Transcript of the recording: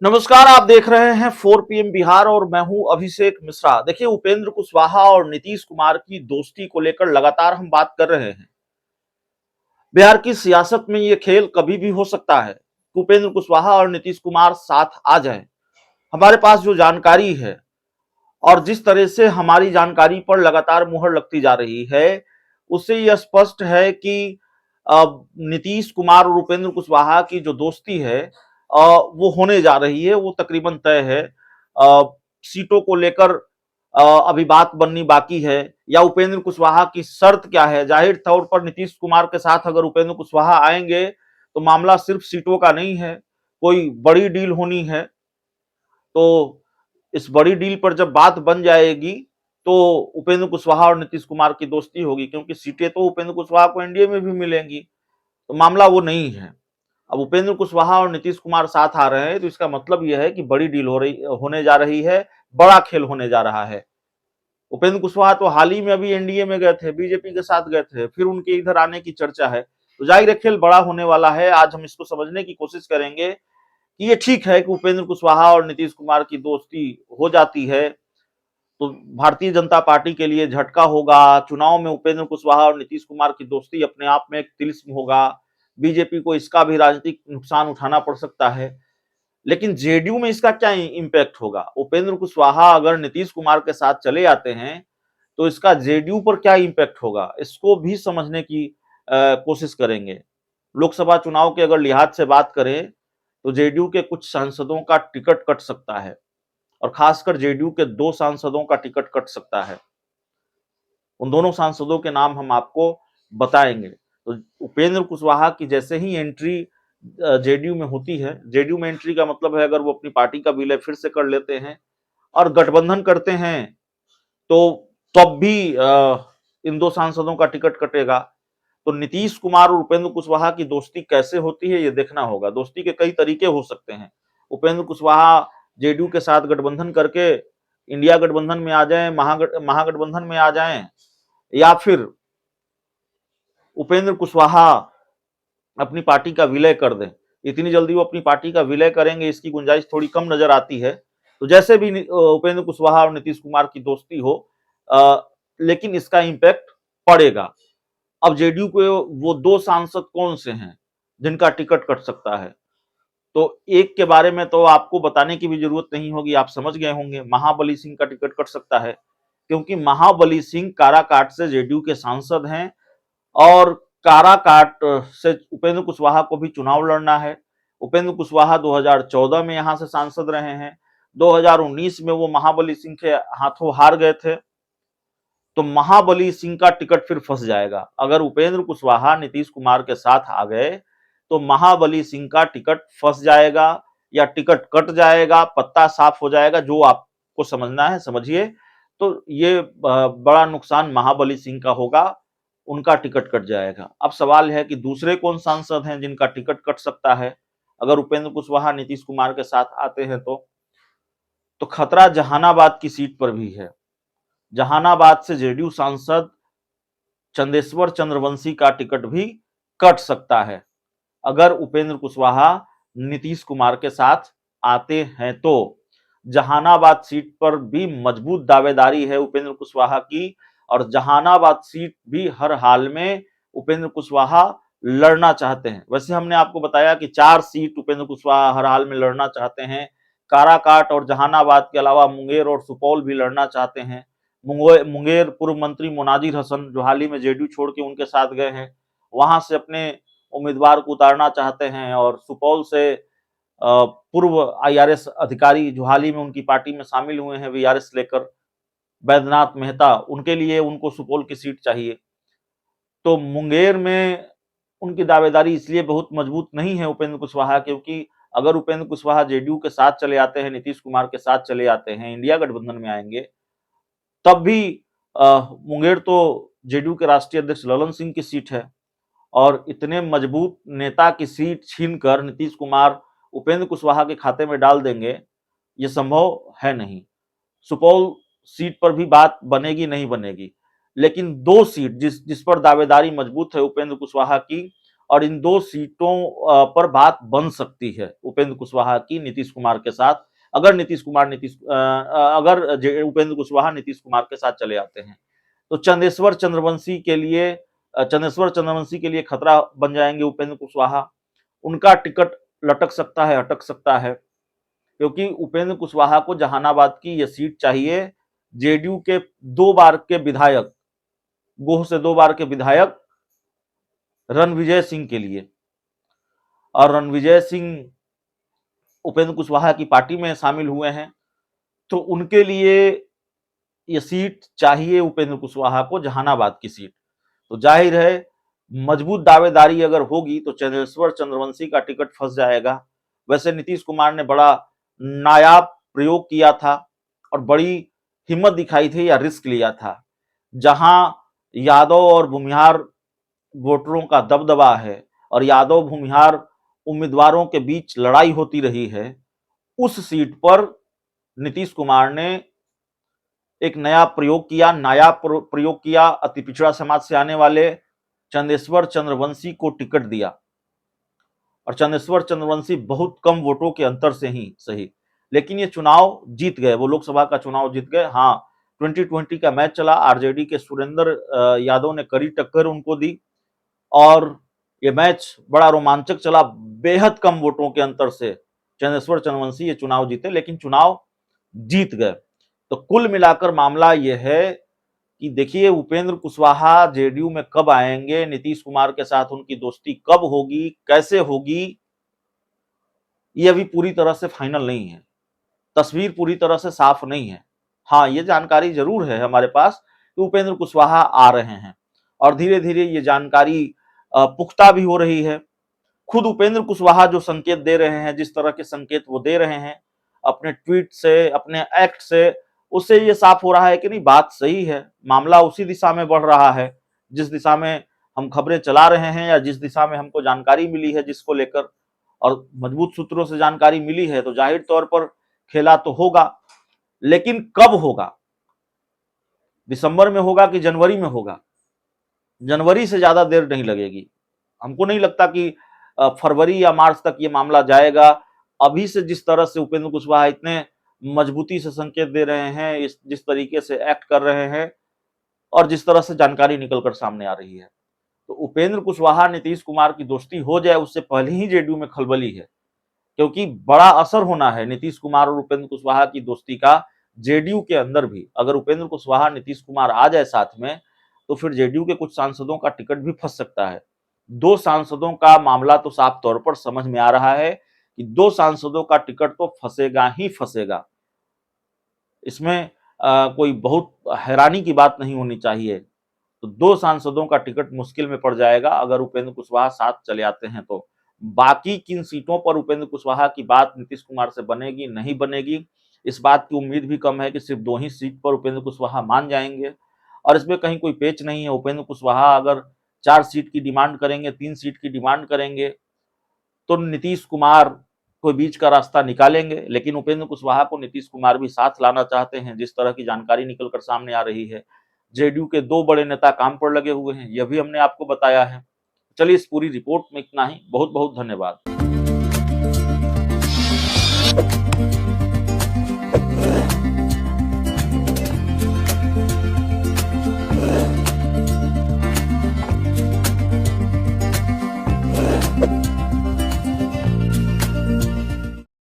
नमस्कार, आप देख रहे हैं 4 पीएम बिहार और मैं हूं अभिषेक मिश्रा। देखिए, उपेंद्र कुशवाहा और नीतीश कुमार की दोस्ती को लेकर लगातार हम बात कर रहे हैं। बिहार की सियासत में ये खेल कभी भी हो सकता है कि उपेंद्र कुशवाहा और नीतीश कुमार साथ आ जाएं। हमारे पास जो जानकारी है और जिस तरह से हमारी जानकारी पर लगातार मुहर लगती जा रही है, उससे यह स्पष्ट है कि नीतीश कुमार और उपेंद्र कुशवाहा की जो दोस्ती है वो होने जा रही है, वो तकरीबन तय है। सीटों को लेकर अभी बात बननी बाकी है, या उपेंद्र कुशवाहा की शर्त क्या है। जाहिर तौर पर नीतीश कुमार के साथ अगर उपेंद्र कुशवाहा आएंगे तो मामला सिर्फ सीटों का नहीं है, कोई बड़ी डील होनी है। तो इस बड़ी डील पर जब बात बन जाएगी तो उपेंद्र कुशवाहा और नीतीश कुमार की दोस्ती होगी, क्योंकि सीटें तो उपेंद्र कुशवाहा को एनडीए में भी मिलेंगी। तो मामला वो नहीं है। अब उपेंद्र कुशवाहा और नीतीश कुमार साथ आ रहे हैं तो इसका मतलब यह है कि बड़ी डील होने जा रही है, बड़ा खेल होने जा रहा है। उपेंद्र कुशवाहा तो हाल ही में अभी एनडीए में गए थे, बीजेपी के साथ गए थे, फिर उनके इधर आने की चर्चा है। तो जाहिर है खेल बड़ा होने वाला है। आज हम इसको समझने की कोशिश करेंगे कि ये ठीक है कि उपेंद्र कुशवाहा और नीतीश कुमार की दोस्ती हो जाती है तो भारतीय जनता पार्टी के लिए झटका होगा। चुनाव में उपेंद्र कुशवाहा और नीतीश कुमार की दोस्ती अपने आप में एक तिलिस्म होगा। बीजेपी को इसका भी राजनीतिक नुकसान उठाना पड़ सकता है। लेकिन जेडीयू में इसका क्या इंपैक्ट होगा? उपेंद्र कुशवाहा अगर नीतीश कुमार के साथ चले आते हैं तो इसका जेडीयू पर क्या इंपैक्ट होगा, इसको भी समझने की कोशिश करेंगे। लोकसभा चुनाव के अगर लिहाज से बात करें तो जेडीयू के कुछ सांसदों का टिकट कट सकता है, और खासकर जेडीयू के 2 सांसदों का टिकट कट सकता है। उन दोनों सांसदों के नाम हम आपको बताएंगे। तो उपेंद्र कुशवाहा की जैसे ही एंट्री जेडीयू में होती है, जेडीयू में एंट्री का मतलब है अगर वो अपनी पार्टी का विलय फिर से कर लेते हैं और गठबंधन करते हैं तो तब भी इन 2 सांसदों का टिकट कटेगा। तो नीतीश कुमार और उपेंद्र कुशवाहा की दोस्ती कैसे होती है ये देखना होगा। दोस्ती के कई तरीके हो सकते हैं। उपेंद्र कुशवाहा जेडीयू के साथ गठबंधन करके इंडिया गठबंधन में आ जाएं, महागठबंधन में आ जाएं, या फिर उपेंद्र कुशवाहा अपनी पार्टी का विलय कर दें। इतनी जल्दी वो अपनी पार्टी का विलय करेंगे इसकी गुंजाइश थोड़ी कम नजर आती है। तो जैसे भी उपेंद्र कुशवाहा और नीतीश कुमार की दोस्ती हो, लेकिन इसका इंपैक्ट पड़ेगा। अब जेडीयू के वो 2 सांसद कौन से हैं जिनका टिकट कट सकता है? तो एक के बारे में तो आपको बताने की भी जरूरत नहीं होगी, आप समझ गए होंगे। महाबली सिंह का टिकट कट सकता है, क्योंकि महाबली सिंह काराकाट से जेडीयू के सांसद हैं और काराकाट से उपेंद्र कुशवाहा को भी चुनाव लड़ना है। उपेंद्र कुशवाहा 2014 में यहां से सांसद रहे हैं। 2019 में वो महाबली सिंह के हाथों हार गए थे। तो महाबली सिंह का टिकट फिर फंस जाएगा। अगर उपेंद्र कुशवाहा नीतीश कुमार के साथ आ गए तो महाबली सिंह का टिकट फंस जाएगा, या टिकट कट जाएगा, पत्ता साफ हो जाएगा, जो आपको समझना है समझिए। तो ये बड़ा नुकसान महाबली सिंह का होगा, उनका टिकट कट जाएगा। अब सवाल है कि दूसरे कौन सांसद हैं जिनका टिकट कट सकता है अगर उपेंद्र कुशवाहा नीतीश कुमार के साथ आते हैं? तो खतरा जहानाबाद की सीट पर भी है। जहानाबाद से जेडीयू सांसद चंदेश्वर चंद्रवंशी का टिकट भी कट सकता है अगर उपेंद्र कुशवाहा नीतीश कुमार के साथ आते हैं। तो जहानाबाद सीट पर भी मजबूत दावेदारी है उपेंद्र कुशवाहा की, और जहानाबाद सीट भी हर हाल में उपेंद्र कुशवाहा लड़ना चाहते हैं। वैसे हमने आपको बताया कि 4 सीट उपेंद्र कुशवाहा हर हाल में लड़ना चाहते हैं। काराकाट और जहानाबाद के अलावा मुंगेर और सुपौल भी लड़ना चाहते हैं। मुंगेर पूर्व मंत्री मोनाजिर हसन, जो हाल ही में जेडीयू छोड़ के उनके साथ गए हैं, वहां से अपने उम्मीदवार को उतारना चाहते हैं। और सुपौल से पूर्व आईआरएस अधिकारी जो हाल ही में उनकी पार्टी में शामिल हुए हैं वीआरएस लेकर, बैद्यनाथ मेहता, उनके लिए उनको सुपौल की सीट चाहिए। तो मुंगेर में उनकी दावेदारी इसलिए बहुत मजबूत नहीं है उपेंद्र कुशवाहा, क्योंकि अगर उपेंद्र कुशवाहा जेडीयू के साथ चले आते हैं, नीतीश कुमार के साथ चले आते हैं, इंडिया गठबंधन में आएंगे, तब भी मुंगेर तो जेडीयू के राष्ट्रीय अध्यक्ष ललन सिंह की सीट है। और इतने मजबूत नेता की सीट छीनकर नीतीश कुमार उपेंद्र कुशवाहा के खाते में डाल देंगे, ये संभव है नहीं। सुपौल सीट पर भी बात बनेगी नहीं बनेगी, लेकिन 2 सीट जिस जिस पर दावेदारी मजबूत है उपेंद्र कुशवाहा की, और इन 2 सीटों पर बात बन सकती है उपेंद्र कुशवाहा की नीतीश कुमार के साथ, अगर उपेंद्र कुशवाहा नीतीश कुमार के साथ चले आते हैं। तो चंदेश्वर चंद्रवंशी के लिए खतरा बन जाएंगे उपेंद्र कुशवाहा। उनका टिकट लटक सकता है, अटक सकता है, क्योंकि उपेंद्र कुशवाहा को जहानाबाद की यह सीट चाहिए। जेडीयू के 2 बार के विधायक, गोह से 2 बार के विधायक रणविजय सिंह के लिए, और रणविजय सिंह उपेंद्र कुशवाहा की पार्टी में शामिल हुए हैं, तो उनके लिए ये सीट चाहिए उपेंद्र कुशवाहा को, जहानाबाद की सीट। तो जाहिर है मजबूत दावेदारी अगर होगी तो चंदेश्वर चंद्रवंशी का टिकट फंस जाएगा। वैसे नीतीश कुमार ने बड़ा नायाब प्रयोग किया था और बड़ी हिम्मत दिखाई थी या रिस्क लिया था। जहां यादव और भूमिहार वोटरों का दबदबा है और यादव भूमिहार उम्मीदवारों के बीच लड़ाई होती रही है, उस सीट पर नीतीश कुमार ने एक नया प्रयोग किया, नायाब प्रयोग किया। अति पिछड़ा समाज से आने वाले चंदेश्वर चंद्रवंशी को टिकट दिया और चंदेश्वर चंद्रवंशी बहुत कम वोटों के अंतर से ही सही, लेकिन ये चुनाव जीत गए, वो लोकसभा का चुनाव जीत गए। हाँ, 2020 का मैच चला, आरजेडी के सुरेंद्र यादव ने कड़ी टक्कर उनको दी और ये मैच बड़ा रोमांचक चला। बेहद कम वोटों के अंतर से चंदेश्वर चंद्रवंशी ये चुनाव जीते, लेकिन चुनाव जीत गए। तो कुल मिलाकर मामला यह है कि देखिए उपेंद्र कुशवाहा जेडीयू में कब आएंगे, नीतीश कुमार के साथ उनकी दोस्ती कब होगी, कैसे होगी, ये अभी पूरी तरह से फाइनल नहीं है, तस्वीर पूरी तरह से साफ नहीं है। हाँ, ये जानकारी जरूर है हमारे पास कि उपेंद्र कुशवाहा आ रहे हैं और धीरे धीरे ये जानकारी पुख्ता भी हो रही है। खुद उपेंद्र कुशवाहा जो संकेत दे रहे हैं, जिस तरह के संकेत वो दे रहे हैं अपने ट्वीट से, अपने एक्ट से, उससे ये साफ हो रहा है कि नहीं, बात सही है, मामला उसी दिशा में बढ़ रहा है जिस दिशा में हम खबरें चला रहे हैं या जिस दिशा में हमको जानकारी मिली है, जिसको लेकर और मजबूत सूत्रों से जानकारी मिली है। तो जाहिर तौर पर खेला तो होगा, लेकिन कब होगा, दिसंबर में होगा कि जनवरी में होगा? जनवरी से ज्यादा देर नहीं लगेगी। हमको नहीं लगता कि फरवरी या मार्च तक ये मामला जाएगा। अभी से जिस तरह से उपेंद्र कुशवाहा इतने मजबूती से संकेत दे रहे हैं, जिस तरीके से एक्ट कर रहे हैं और जिस तरह से जानकारी निकलकर सामने आ रही है, तो उपेंद्र कुशवाहा नीतीश कुमार की दोस्ती हो जाए उससे पहले ही जेडीयू में खलबली है, क्योंकि बड़ा असर होना है नीतीश कुमार और उपेंद्र कुशवाहा की दोस्ती का जेडीयू के अंदर भी। अगर उपेंद्र कुशवाहा नीतीश कुमार आ जाए साथ में, तो फिर जेडीयू के कुछ सांसदों का टिकट भी फंस सकता है। 2 सांसदों का मामला तो साफ तौर पर समझ में आ रहा है कि 2 सांसदों का टिकट तो फंसेगा ही फंसेगा। इसमें कोई बहुत हैरानी की बात नहीं होनी चाहिए। तो 2 सांसदों का टिकट मुश्किल में पड़ जाएगा अगर उपेंद्र कुशवाहा साथ चले आते हैं तो। बाकी किन सीटों पर उपेंद्र कुशवाहा की बात नीतीश कुमार से बनेगी, नहीं बनेगी, इस बात की उम्मीद भी कम है कि सिर्फ 2 ही सीट पर उपेंद्र कुशवाहा मान जाएंगे और इसमें कहीं कोई पेच नहीं है। उपेंद्र कुशवाहा अगर 4 सीट की डिमांड करेंगे, 3 सीट की डिमांड करेंगे, तो नीतीश कुमार कोई बीच का रास्ता निकालेंगे। लेकिन उपेंद्र कुशवाहा को नीतीश कुमार भी साथ लाना चाहते हैं, जिस तरह की जानकारी निकलकर सामने आ रही है। जेडीयू के 2 बड़े नेता काम पर लगे हुए हैं, यह भी हमने आपको बताया है। चलिए, इस पूरी रिपोर्ट में इतना ही। बहुत बहुत धन्यवाद।